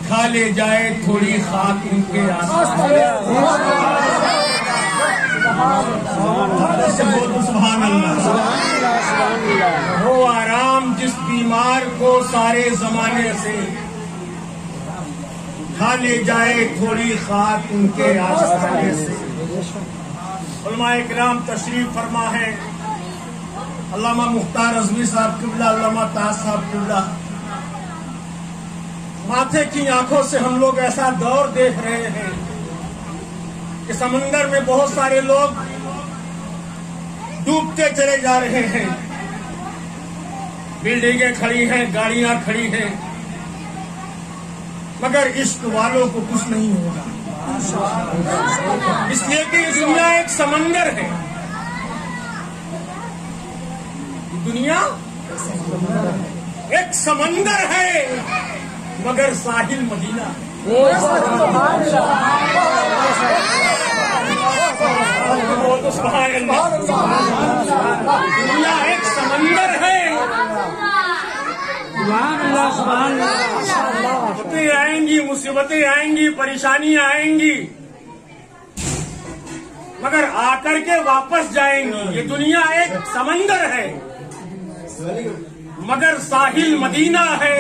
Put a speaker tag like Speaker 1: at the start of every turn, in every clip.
Speaker 1: खा ले जाए थोड़ी खाक उनके आसपास। सुभान अल्लाह। हो आराम जिस बीमार को सारे जमाने से, खा ले जाए थोड़ी खाक उनके आसपास से। उलमाए किराम तशरीफ फरमा है, अल्लामा मुख्तार अज़मी साहब किबला, अल्लामा ताज साहब किबला। माथे की आंखों से हम लोग ऐसा दौर देख रहे हैं कि समंदर में बहुत सारे लोग डूबते चले जा रहे हैं। बिल्डिंगें खड़ी हैं, गाड़ियां खड़ी हैं, मगर इश्क वालों को कुछ नहीं होगा, इसलिए कि ये दुनिया एक समंदर है। दुनिया एक समंदर है, मगर साहिल मदीना। दुनिया एक समंदर है, मुसीबतें आएंगी, मुसीबतें आएंगी, परेशानियां आएंगी, मगर आकर के वापस जाएंगी। ये दुनिया एक समंदर है, मगर साहिल मदीना है।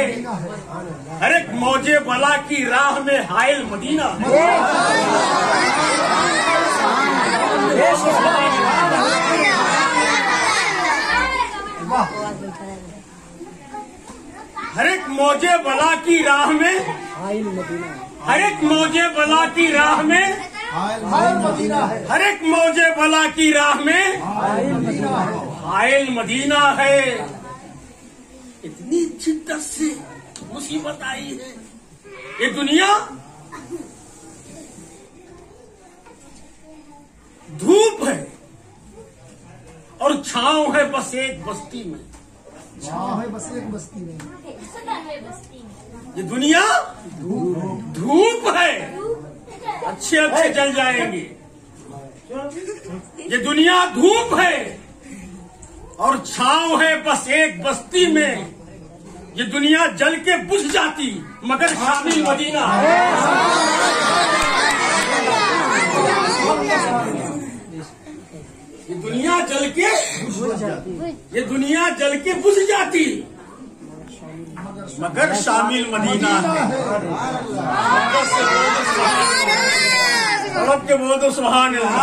Speaker 1: हर एक मौजे बला की राह में हायल मदीना। हर एक मौजे बला की राह में, हर एक मौजे बला की राह में, हर एक मौजे बला की राह में हायल मदीना है। इतनी शिद्दत से मुसीबत आई है। ये दुनिया धूप है और छांव है बस एक बस्ती में।
Speaker 2: छांव है बस एक बस्ती में।
Speaker 1: ये दुनिया धूप है, अच्छे अच्छे जल जाएंगे। ये दुनिया धूप है और छांव है बस एक बस्ती में। ये दुनिया जल के बुझ जाती, मगर शामिल मदीना है। ये दुनिया जल के, ये दुनिया जल के बुझ जाती, मगर शामिल मदीना है। औरत के बोल दो सुभान अल्लाह,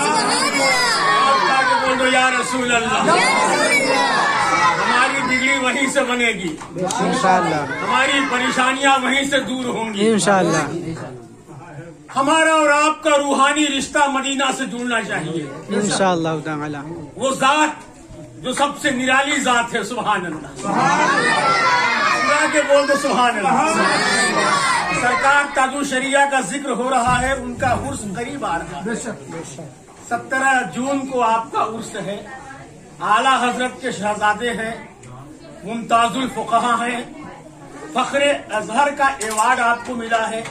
Speaker 1: के बोल दो या रसूल अल्लाह। हमारी बिगड़ी वहीं से बनेगी इंशाअल्लाह, हमारी परेशानियां वहीं से दूर होंगी
Speaker 3: इंशाअल्लाह।
Speaker 1: हमारा और आपका रूहानी रिश्ता मदीना से जुड़ना चाहिए
Speaker 3: इंशाअल्लाह ताला।
Speaker 1: वो जात जो सबसे निराली जात है, सुभान अल्लाह। के बोल दो सुभान अल्लाह। सरकार ताजु शरिया का जिक्र हो रहा है, उनका उर्स करीब आ रहा है। 17 जून को आपका उर्स है। आला हजरत के शहजादे हैं, मुमताजुल फुकहा हैं, फख्रे अजहर का एवार्ड आपको मिला है।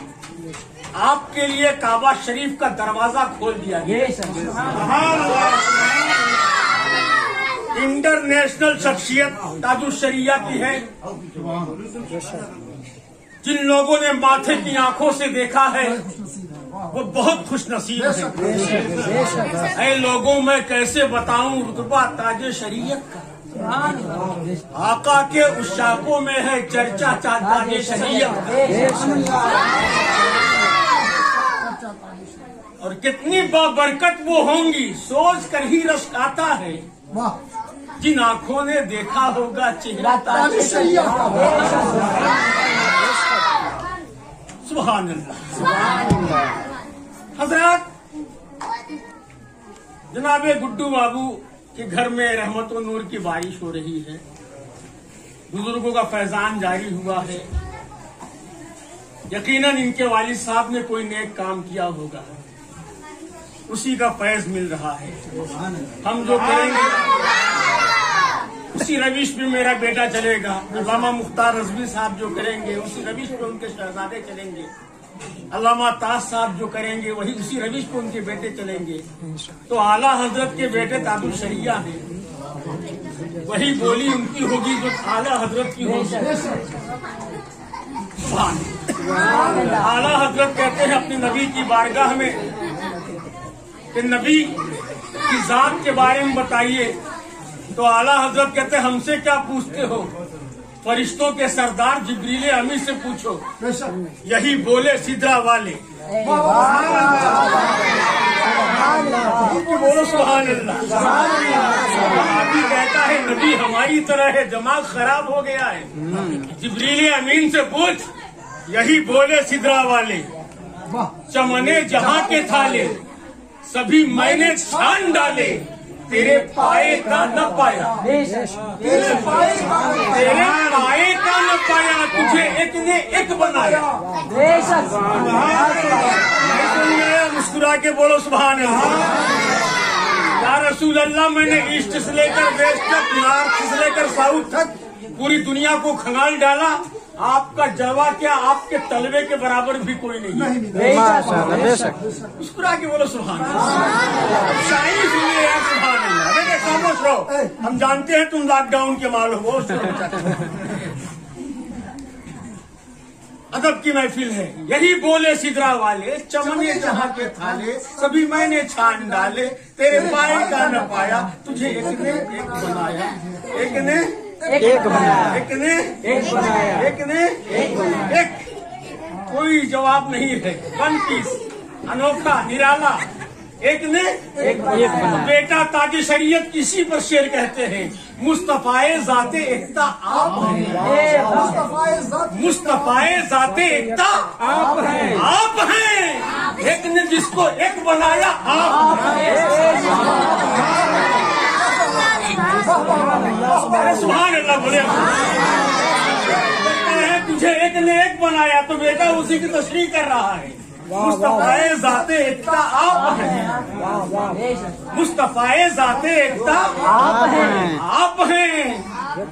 Speaker 1: आपके लिए काबा शरीफ का दरवाजा खोल दिया गया। इंटरनेशनल शख्सियत ताजु शरिया की है। जिन लोगों ने माथे की आंखों से देखा है वो बहुत खुश नसीब है। ऐ लोगों मैं कैसे बताऊं रुतबा ताजे शरीयत का। आका के उशाकों में है चर्चा ताजे शरीयत का। और कितनी बाबरकत वो होंगी, सोच कर ही रस आता है। जिन आंखों ने देखा होगा चेहरा ताजे शरीयत का। सुभान अल्लाह। हजरत जनाबे गुड्डू बाबू के घर में रहमत व नूर की बारिश हो रही है। बुजुर्गों का फैजान जारी हुआ है। यकीनन इनके वालिद साहब ने कोई नेक काम किया होगा, उसी का फैज मिल रहा है। हम जो करेंगे उसी रविश पे मेरा बेटा चलेगा। अल्लामा मुख्तार अज़मी साहब जो करेंगे उसी रविश पे उनके शहजादे चलेंगे। अल्लामा ताज साहब जो करेंगे वही उसी रविश पे उनके बेटे चलेंगे। तो आला हजरत के बेटे ताजुल शरिया हैं, वही बोली उनकी होगी जो आला हजरत की होगी। आला हजरत कहते हैं अपनी नबी की बारगाह में कि नबी की जात के बारे में बताइए। तो आला हजरत कहते हैं हमसे क्या पूछते हो, फरिश्तों के सरदार जिब्रील अमीन से पूछो, यही बोले सिदरा वाले। बोलो सुभान अल्लाह। अभी कहता है नबी हमारी तरह है, दिमाग खराब हो गया है। जिब्रील अमीन से पूछ, यही बोले सिदरा वाले, चमने जहां के थाले सभी मैंने छान डाले, तेरे पाए का न पाया, तेरे पाए का न पाया, तुझे एक ने एक बनाया। मुस्कुरा के बोलो सुभान अल्लाह। या रसूल अल्लाह, मैंने ईस्ट से लेकर वेस्ट तक, नॉर्थ से लेकर साउथ तक पूरी दुनिया को खंगाल डाला, आपका जलवा क्या आपके तलवे के बराबर भी कोई नहीं। मुस्कुरा के बोलो सुभान अल्लाह। शायरी सुनिए यार, सुभान अल्लाह। देखिए खामोश रहो, हम जानते हैं तुम लॉकडाउन के मालूम हो। अदब की महफिल है, यही बोले सिदरा वाले, चमने जहां के थाले सभी मैंने छान डाले, तेरे पाए का न पाया, तुझे एक ने एक बनाया, एक ने एक बनाया, एक ने एक बनाया, एक ने एक बनाया। एक कोई जवाब नहीं है, वन पीस, अनोखा निराला, एक ने एक बनाया। बेटा ताकि शरीयत किसी पर शेर कहते हैं, मुस्तफाए जाते एकता आप हैं, मुस्तफाए जाते एकता आप हैं, आप हैं। एक ने जिसको एक बनाया आप सुभान अल्लाह बोले। तुझे एक ने एक बनाया तो बेटा उसी की तशरीह कर रहा है। मुस्तफाए जाते एकता आप हैं, मुस्तफाए जाते एकता आप हैं, आप हैं।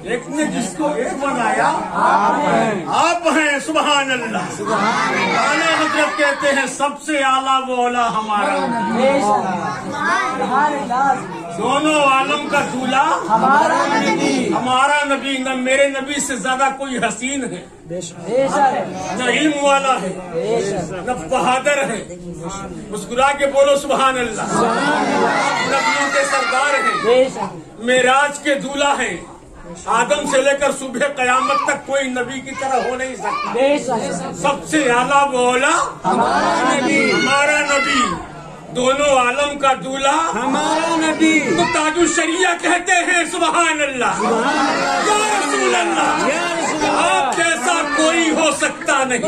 Speaker 1: एक ने जिसको एक बनाया आप हैं, सुभान अल्लाह। आला हजरत कहते हैं सबसे आला वो आला हमारा, दोनों आलम का दूल्हा हमारा नबी। न मेरे नबी से ज्यादा कोई हसीन है, न इल्म वाला है, न बहादुर है। मुस्कुरा के बोलो सुभान अल्लाह। नबियों के सरदार हैं, मेराज के दूल्हा हैं। आदम से लेकर सुबह कयामत तक कोई नबी की तरह हो नहीं सकता। सबसे आला वो आला हमारा नबी, दोनों आलम का दूल्हा हमारा नबी। तो ताजु शरिया कहते हैं सुभान अल्लाह। या रसूल अल्लाह, आप जैसा कोई हो सकता नहीं,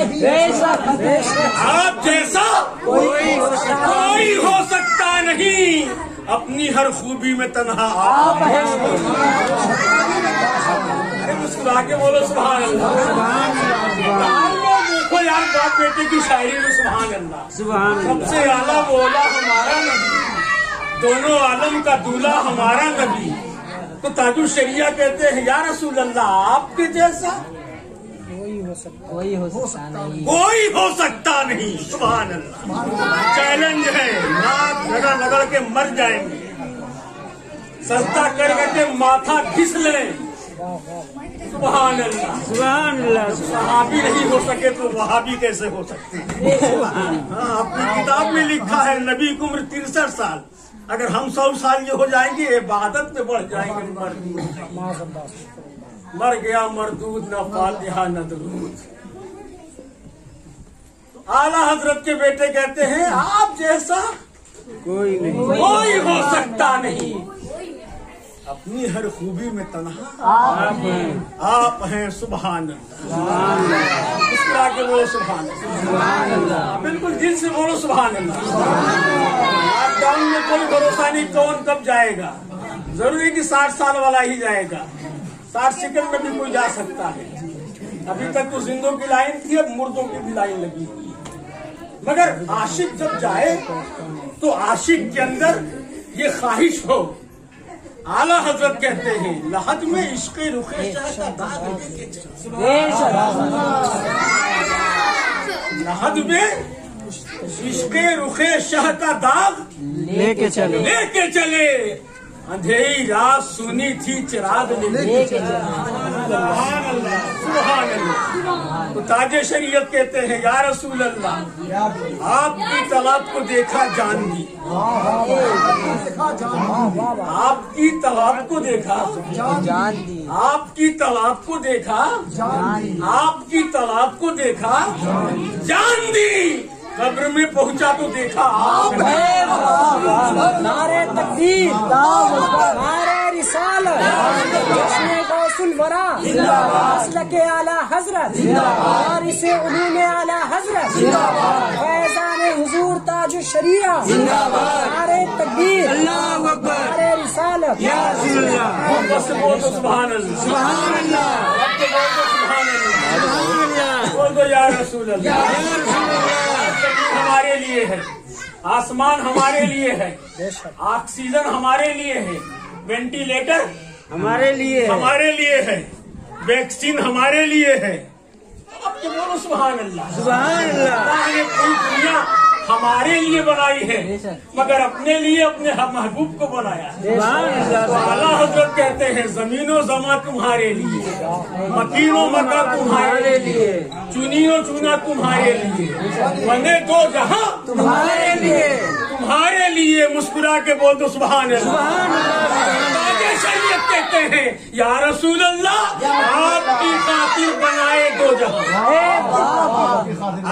Speaker 1: आप जैसा कोई हो सकता नहीं। अपनी हर खूबी में तन्हा आप हैं। मुस्कुरा के बोलो सुभान अल्लाह। देखो यार, बाप बेटे की शायरी में सुभान अल्लाह। सबसे आला बोला हमारा नबी, दोनों आलम का दूल्हा हमारा नबी। तो ताजुल शरिया कहते हैं या रसूल अल्लाह, आपके जैसा कोई हो सकता नहीं, सुभान अल्लाह। चैलेंज है, नाक रगड़ के मर जाएंगे, सजदा करके माथा घिस लें, सुभान अल्लाह, सुभान अल्लाह। सहाबी नहीं हो सके तो वहाबी कैसे हो सकते हैं? हाँ, अपनी किताब में लिखा है नबी की उम्र 63 साल, अगर हम 100 साल ये हो जाएंगे इबादत में बढ़ जाएंगे। मर गया मरदूद, न फातिहा न दरूद। आला हजरत के बेटे कहते हैं आप जैसा कोई हो सकता नहीं। अपनी हर खूबी में तन्हा आप हैं, सुभान अल्लाह। मुस्कुरा के बोलो सुभान अल्लाह, बिल्कुल दिल से बोलो सुभान अल्लाह। लॉकडाउन में कोई भरोसा नहीं कौन कब जाएगा, जरूरी कि 60 साल वाला ही जाएगा। 60 सेकंड में भी कोई जा सकता है। अभी तक तो जिंदों की लाइन थी, अब मुर्दों की भी लाइन लगी हुई है। मगर आशिक जब जाए तो आशिक के अंदर ये ख्वाहिश हो। आला हजरत कहते हैं लहद में इश्क़े रुखे शाह का दाग लेके चले, लहद में इश्क़े रुखे शाह का दाग लेके चले। अंधेरी रात सुनी थी चिराग लेके चला। सुभान अल्लाह, सुभान अल्लाह। तो ताजे शरीयत कहते हैं या रसूल अल्लाह, आपकी तलाब को देखा जान दी, आपकी तालाब को देखा
Speaker 2: जान दी,
Speaker 1: आपकी तालाब को देखा आपकी तालाब को देखा जान दी। कब्र में पहुंचा तो देखा आप है।
Speaker 2: नारे तकदीर, नारे रिसालत, जश्न गौसुल वरा, मसलके आला हजरत, वारिसे उलूमे आला हजरत, फैज़ाने हुजूर ताज शरिया, नारे तकदीर, नारे रिसालत,
Speaker 1: सुभान अल्लाह, बोल दो या रसूल अल्लाह। हमारे लिए है, आसमान हमारे लिए है, ऑक्सीजन हमारे लिए है, वेंटिलेटर
Speaker 2: हमारे लिए
Speaker 1: है, वैक्सीन हमारे लिए है। अब तो बोलो सुभान अल्लाह,
Speaker 2: सुभान अल्लाह।
Speaker 1: अल्लाह ने पूरी दुनिया हमारे लिए बनाई है, मगर अपने लिए अपने महबूब को बनाया है। तो आला हजरत कहते हैं जमीनो जमा तुम्हारे लिए, मकीनो मका तुम्हारे लिए, चुनियो चुना तुम्हारे लिए, बने दो जहां
Speaker 2: तुम्हारे लिए,
Speaker 1: तुम्हारे लिए। मुस्कुरा के बोल दो सुभान अल्लाह। शरीयत कहते हैं या रसूल अल्लाह, आपकी खातिर बनाए दो जहां,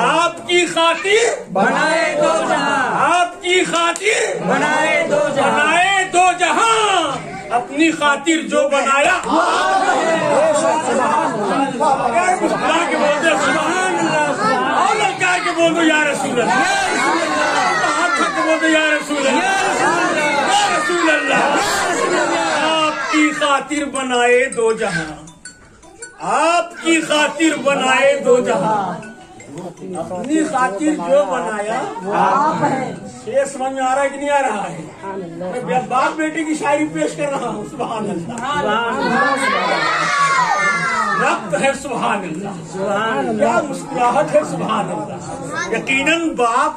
Speaker 1: आपकी खातिर
Speaker 2: बनाए दो जहां,
Speaker 1: आपकी खातिर
Speaker 2: बनाए दो जहां,
Speaker 1: बनाए दो जहां। अपनी खातिर जो बनाया मुस्कुरा के बोल दो सुभान अल्लाह। और लड़का के बोल दो या रसूल अल्लाह, हाथ के बोल दो या रसूल अल्लाह, या रसूल अल्लाह। आपकी खातिर बनाए दो जहां, आपकी खातिर बनाए दो जहां। अपनी खातिर जो बनाया ये समझ में आ रहा है कि नहीं आ रहा है? मैं बाप बेटे की शायरी पेश कर रहा हूँ। सुभान अल्लाह, रब्त है सुभान अल्लाह, क्या मुस्कुराहट है सुभान अल्लाह। यकीनन बाप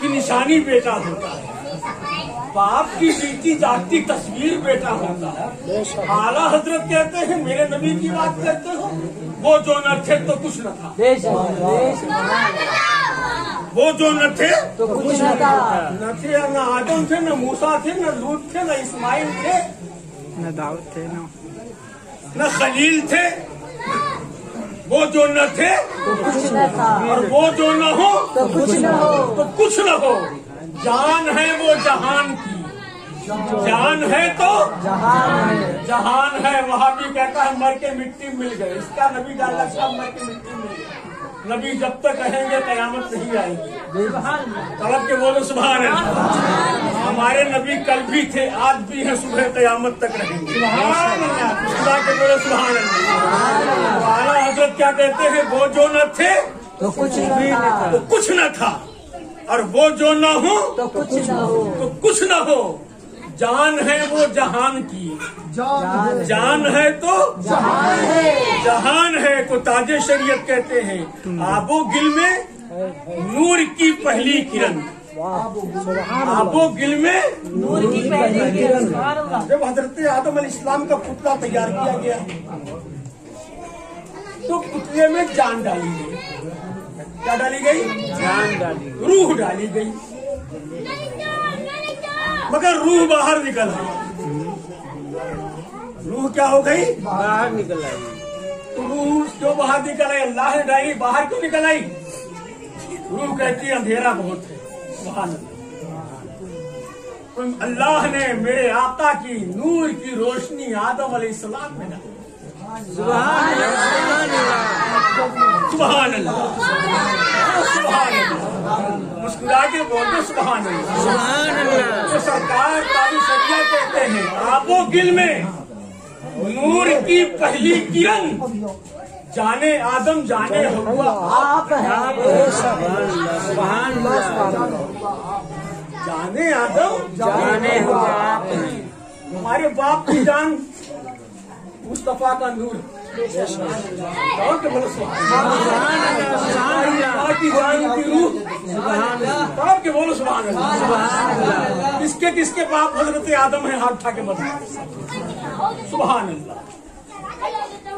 Speaker 1: की निशानी बेटा होता है, बाप की जीती जागती तस्वीर बेटा होता है। आला हजरत कहते हैं मेरे नबी की बात करते हो, वो जो न थे तो कुछ न था, वो जो न थे
Speaker 2: तो कुछ न था,
Speaker 1: न थे, न आदम थे, न मूसा थे, न लूत थे, न इस्माइल थे,
Speaker 2: न दाऊद थे,
Speaker 1: न खलील थे। वो जो न थे
Speaker 2: तो कुछ न था,
Speaker 1: और वो जो न हो
Speaker 2: तो कुछ न हो,
Speaker 1: तो कुछ न हो। जान है वो जहान की, जान है तो जहान है। वहाँ भी कहता है मर के मिट्टी मिल गए, इसका नबी डाला साहब मर के मिट्टी मिल गए। नबी जब तक कहेंगे कयामत नहीं आएगी। तलब के बोलो सुभान अल्लाह। हमारे नबी कल भी थे, आज भी है, सुबह कयामत तक रहेंगे। खुदा के बोलो सुभान अल्लाह। आला हजरत क्या कहते हैं, वो जो न थे
Speaker 2: तो कुछ न था,
Speaker 1: तो कुछ न था, और वो जो न हो
Speaker 2: तो कुछ न हो,
Speaker 1: तो कुछ न हो। जान है वो जहान की, जान है तो जहान है। को ताजे शरीयत कहते हैं आबो गिल में नूर की पहली किरण, आबो गिल में
Speaker 2: नूर की पहली किरण।
Speaker 1: जब हजरत आदम अलैहिस्सलाम का पुतला तैयार किया गया तो पुतले में जान डाली गई। क्या डाली गई?
Speaker 2: जान डाली,
Speaker 1: रूह डाली गई, मगर रूह बाहर निकल आई। रूह क्या हो गई?
Speaker 2: बाहर निकल आई।
Speaker 1: तो रूह क्यों बाहर निकल आई? अल्लाह ने डाली, बाहर क्यों निकल आई? रूह कहती है अंधेरा बहुत है। सुभान अल्लाह। अल्लाह ने मेरे आका की नूर की रोशनी आदम अलैहिस्सलाम में डाली।
Speaker 2: सुभान अल्लाह,
Speaker 1: सुभान अल्लाह, सुभान अल्लाह। मुस्कुरा के बोलते सुभान अल्लाह,
Speaker 2: सुभान अल्लाह।
Speaker 1: तो सरकार ताबी शरिया कहते हैं आबो गिल में नूर की पहली किरण, जाने आदम जाने हुआ
Speaker 2: आप हैं। सुभान अल्लाह,
Speaker 1: जाने आदम
Speaker 2: जाने हुआ आप हैं।
Speaker 1: हमारे बाप की जान मुस्तफा का नूर, और के बोलो सुभान अल्लाह की जान की रूह और के बोलो सुभान अल्लाह। किसके किसके बाप हजरत आदम है? हाथ उठा के बताओ सुभान अल्लाह।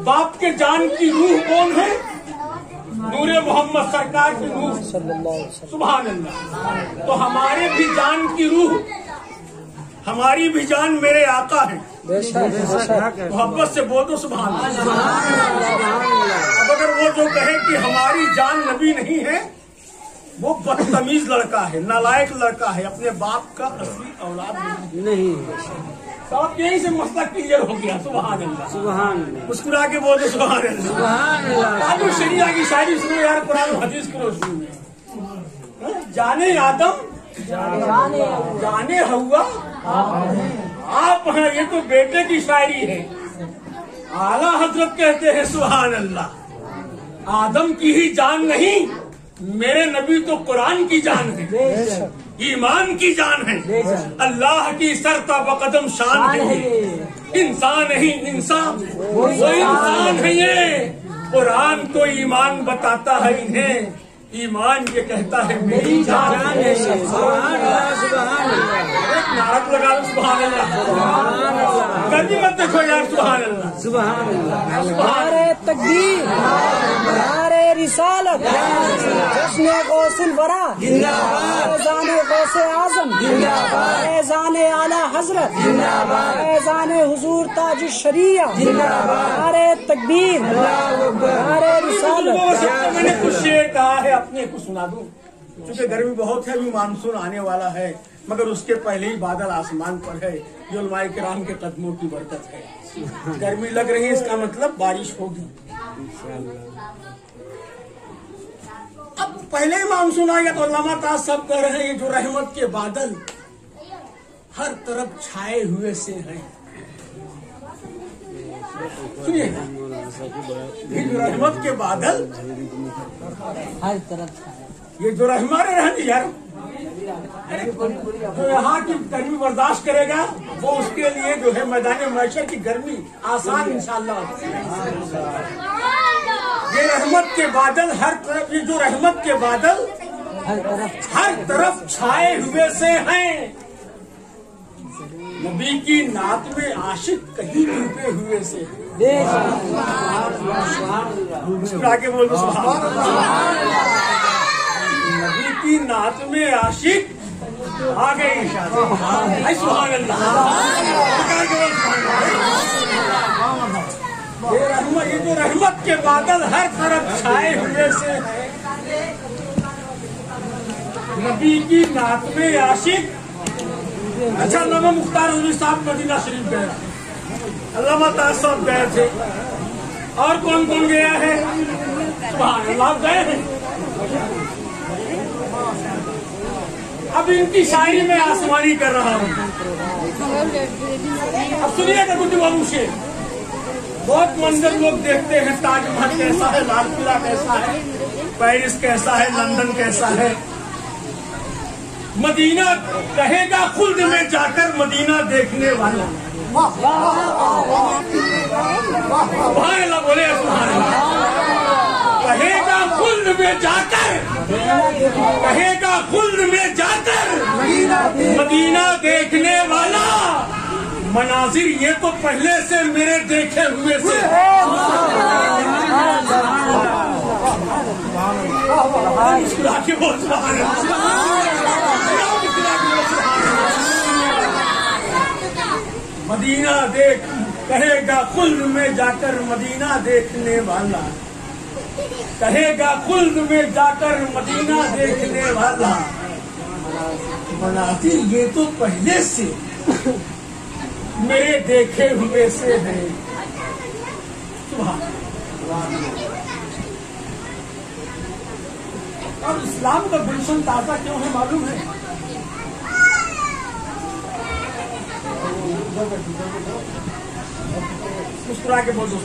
Speaker 1: बाप के जान की रूह कौन है? नूरे मोहम्मद सरकार की रूह सुभान अल्लाह। तो हमारे भी जान की रूह, हमारी भी जान मेरे आका है। मोहब्बत से बोल दो सुभान अल्लाह। अब अगर वो जो कहे कि हमारी जान नबी नहीं है, वो बदतमीज लड़का है, नालायक लड़का है, अपने बाप का असली औलाद नहीं। तो आप यहीं से मसला क्लियर हो गया सुभान अल्लाह। सुभान मुस्कुरा के बोल दो सुभान अल्लाह। आप शरिया की शायरी सुनो यार, कुरान हदीस की रोशनी में। जाने आदम जाने हवा आप हैं, ये तो बेटे की शायरी है। आला हजरत कहते हैं सुभान अल्लाह, आदम की ही जान नहीं, मेरे नबी तो कुरान की जान है, ईमान की जान है, अल्लाह की सरता बकदम शान है। इंसान ही इंसान, वो इंसान है ये। कुरान तो ईमान बताता है इन्हें, ईमान ये कहता है मेरी जान है। नारक लगा लो सुभान अल्लाह। गर्मी मत देखो यार सुभान अल्लाह। सुभान
Speaker 2: नारे तकबीर, नारे रिसालत, जश्न गौसुल वरा, फैज़ान गौसे आज़म, फैज़ान आला हजरत, फैज़ान हुजूर ताज शरिया, नारे तकबीर, नारे रिसालत।
Speaker 1: मैंने कुछ शेर कहा है, अपने कुछ सुना दूं। क्योंकि गर्मी बहुत है, अभी मानसून आने वाला है, मगर उसके पहले ही बादल आसमान पर है, जो उलमाए किराम के कदमों की बरकत है। गर्मी लग रही है, इसका मतलब बारिश होगी। अब पहले ही मानसून आ गया तो अल्लामा ताज सब कह रहे हैं, ये जो रहमत के बादल हर तरफ छाए हुए से हैं। सुनिए, ये जो रहमत के बादल
Speaker 2: हर तरफ,
Speaker 1: ये जो हमारे रहने यार, जो यहाँ की गर्मी बर्दाश्त करेगा वो उसके लिए जो है मैदान महशर की गर्मी आसान इंशाअल्लाह। ये रहमत के बादल हर तरफ, ये जो रहमत के बादल हर तरफ छाए हुए से हैं। नबी की नात में आशिक कहीं डूबे हुए से हैं। आगे बोल दो सुभान अल्लाह। नबी की नात में आशिक आ गई सुभान अल्लाह। ये जो रहमत के बादल हर तरफ छाए हुए से हैं, नबी की नात में आशिक। अच्छा, अल्लामा मुख्तार हुजूर साहब मदीना शरीफ गए, अल्लामा ताज साहब गए थे, और कौन कौन गया है? सुभान अल्लाह, गए हैं। अब इनकी शायरी में आसमानी कर रहा हूँ। अब सुनिएगा कुछ बाबू से। बहुत मंदिर लोग देखते हैं, ताजमहल कैसा है, लाल किला कैसा है, पेरिस कैसा है, लंदन कैसा है। मदीना कहेगा खुल्द में जाकर मदीना देखने वाला। सुभान अल्लाह बोले सुभान अल्लाह। कहेगा खुल्द में जाकर, कहेगा खुल्द में जाकर मदीना देखने वाला। मनाजिर ये तो पहले से मेरे देखे हुए से। मुस्कुरा के बोल सुभान अल्लाह। मदीना देख, कहेगा खुल्द में जाकर मदीना देखने वाला। कहेगा खुल्द में जाकर मदीना देखने वाला। मनाजिर ये तो पहले से मेरे देखे हुए से है। और इस्लाम का गुलशन ताजा क्यों है मालूम है? मुस्कुरा के बोल दो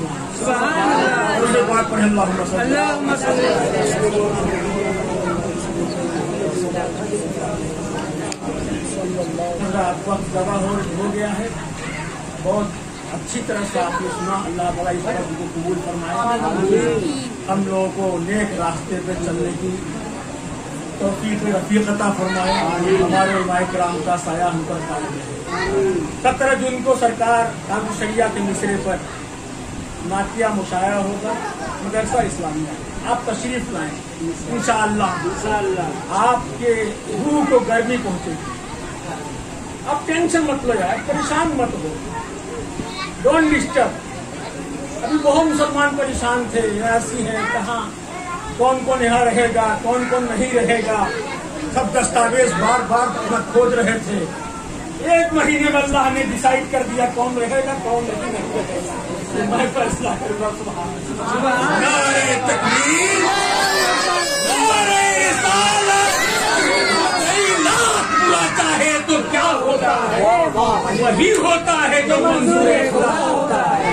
Speaker 1: वक्त दवा हो गया है, बहुत अच्छी तरह से आपने सुना। अल्लाह ताला इस बात को कबूल फरमाए, हम लोगों को नेक रास्ते पे चलने की तौफीक रफीक अता फरमाए, हमारे उलमाए किराम का साया हम पर कायम रहे। 17 जून को सरकार कानून शरिया के मिसरे पर नातिया मुशायरा होगा मदरसा इस्लामिया। आप तशरीफ लाएं इंशाअल्लाह आपके रूह को गर्मी पहुंचेगी। आप टेंशन मत लो यार, परेशान मत हो, डोंट डिस्टर्ब। अभी बहुत मुसलमान परेशान थे, ऐसी है कहाँ कौन कौन यहाँ रहेगा, कौन कौन नहीं रहेगा, सब दस्तावेज बार बार खोज रहे थे। 1 महीने में अल्लाह ने डिसाइड कर दिया कौन रहेगा कौन नहीं रहेगा। मैं फैसला करूंगा। नारे तकबीर, नारे रिसालत। पूरा चाहे तो क्या होता है, वही होता है जो मंजूर खुदा होता है।